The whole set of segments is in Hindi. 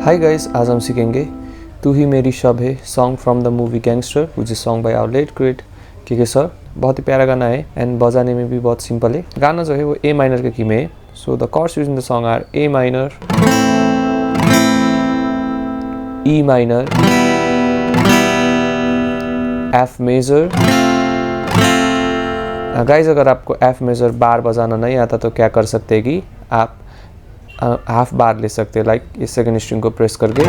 हाय गाइस, आज हम सीखेंगे तू ही मेरी शब है song from the movie Gangster which is song by our late great K sir. बहुत ही प्यारा गाना है एंड बजाने में भी बहुत सिंपल है। गाना जो है वो ए माइनर के की में है। So the chords used in the song are A minor, E minor, F major. Guys, अगर आपको एफ मेजर बार बजाना नहीं आता तो क्या कर सकते हैं कि आप हाफ बार ले सकते हैं। लाइक इस सेकंड स्ट्रिंग को प्रेस करके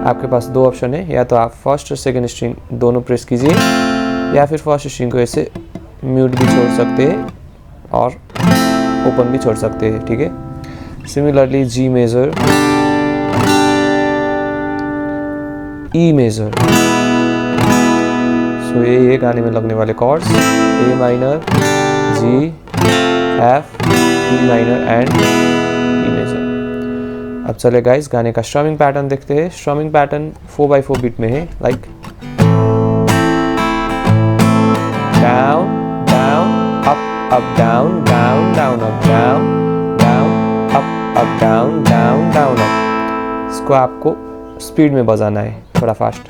आपके पास दो ऑप्शन है, या तो आप फर्स्ट और सेकंड स्ट्रिंग दोनों प्रेस कीजिए, या फिर फर्स्ट स्ट्रिंग को ऐसे म्यूट भी छोड़ सकते हैं और ओपन भी छोड़ सकते हैं। ठीक है। Similarly G major, E major. So ये गाने में लगने वाले chords A minor, G, F, E minor and E major. अब चले गाइस गाने का स्ट्रमिंग पैटर्न देखते हैं। स्ट्रमिंग पैटर्न 4/4 बीट में है। Like down down up up down down down up down down up down down down up. इसको आपको स्पीड में बजाना है, थोड़ा फास्ट।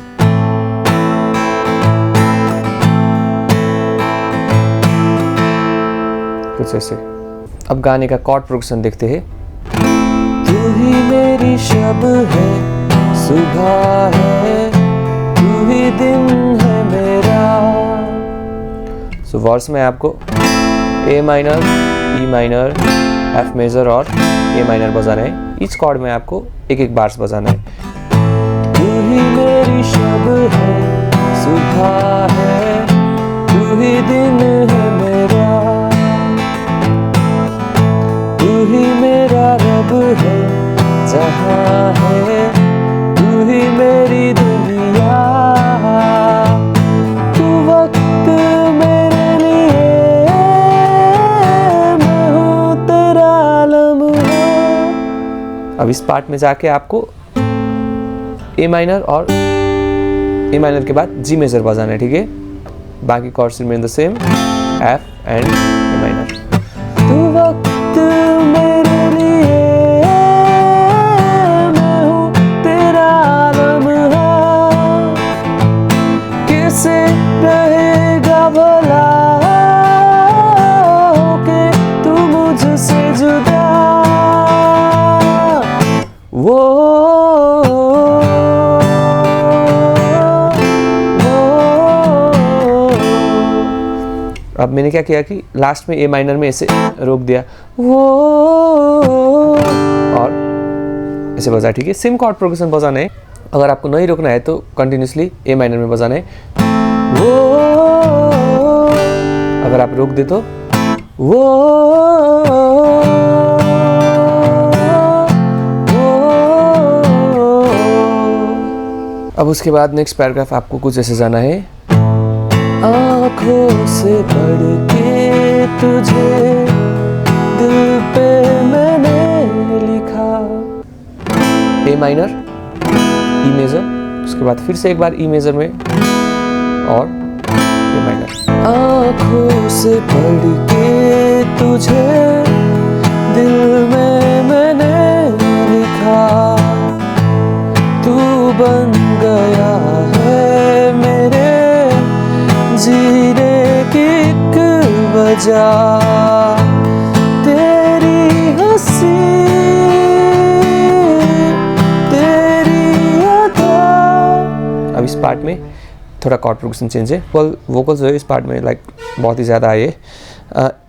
कुछ ऐसे। अब गाने का कॉर्ड प्रोग्रेशन देखते हैं। तू ही मेरी शब है, सुबह है, तू ही दिन है मेरा। सो वर्स में आपको A minor, E minor, F major और ए माइनर बजाना है। इस कॉर्ड में आपको एक एक बार्स बजाना है। तू ही मेरी शब है, सुबह है, तू ही दिन है मेरा, तू ही मेरा रब है, जहाँ है तू ही मेरी दुनिया, तू वक्त मेरे लिए, मैं हूँ तेरा आलम है। अब इस पार्ट में जाके आपको ए माइनर और ए माइनर के बाद जी मेजर बजाना है। ठीक है। बाकी chords remain the same, F and A minor. तू वक्त मेरे लिए, मैं हूँ तेरा आलम है, कैसे रहेगा भला होके तू मुझसे जुदा। वो अब मैंने क्या किया कि लास्ट में ए माइनर में ऐसे रोक दिया, वो, और ऐसे बजा। ठीक है। सेम कॉर्ड प्रोग्रेशन बजाना है। अगर आपको नहीं रोकना है तो कंटिन्यूसली ए माइनर में बजाना है, वो। अगर आप रोक दे तो वो, अब उसके बाद नेक्स्ट पैराग्राफ आपको कुछ ऐसे जाना है। आँखों से पढ़ के तुझे दिल पे मैंने लिखा। ए माइनर, ई मेजर, उसके बाद फिर से एक बार ई मेजर में और ए माइनर। आँखों से पढ़ के तुझे दिल में मैंने लिखा, तू बन गया है मेरे जीने की एक वजह, तेरी हंसी, तेरी अदा। अब इस पार्ट में थोड़ा कॉर्ड प्रोग्रेशन चेंज है। वोकल जो है इस पार्ट में लाइक बहुत ही ज़्यादा आए।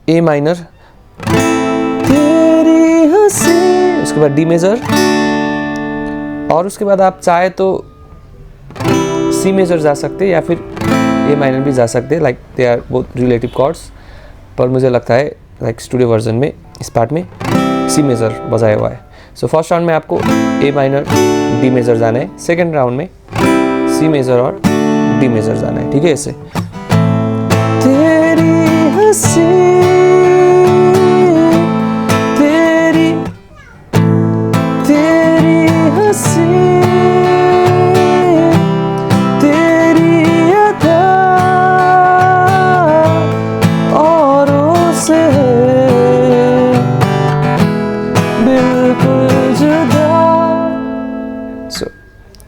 ए माइनर, तेरी हंसी, उसके बाद डी मेजर, और उसके बाद आप चाहे तो सी मेजर जा सकते हैं या फिर ए माइनर भी जा सकते हैं। Like they are both relative chords, पर मुझे लगता है लाइक स्टूडियो वर्जन में इस पार्ट में सी मेजर बजाया हुआ है। सो फर्स्ट राउंड में आपको ए माइनर, डी मेजर जाना है। सेकेंड राउंड में सी मेजर और डी मेजर जाना है। ठीक है। ऐसे तेरी हंसी, तेरी तेरी हंसी,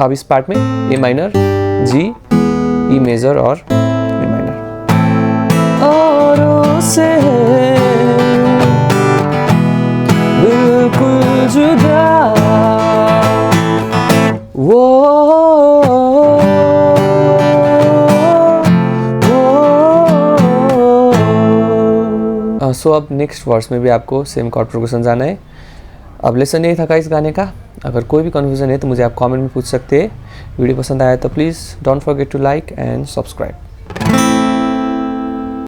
अब इस पार्ट में ए माइनर, जी, ई मेजर और ए माइनर। औरों से बिल्कुल जुदा वो सो अब नेक्स्ट वर्स में भी आपको सेम कॉर्ड प्रोग्रेशन जाना है। अब लेसन यही था इस गाने का। अगर कोई भी कन्फ्यूजन है तो मुझे आप कमेंट में पूछ सकते हैं। वीडियो पसंद आया तो please don't forget to like and subscribe.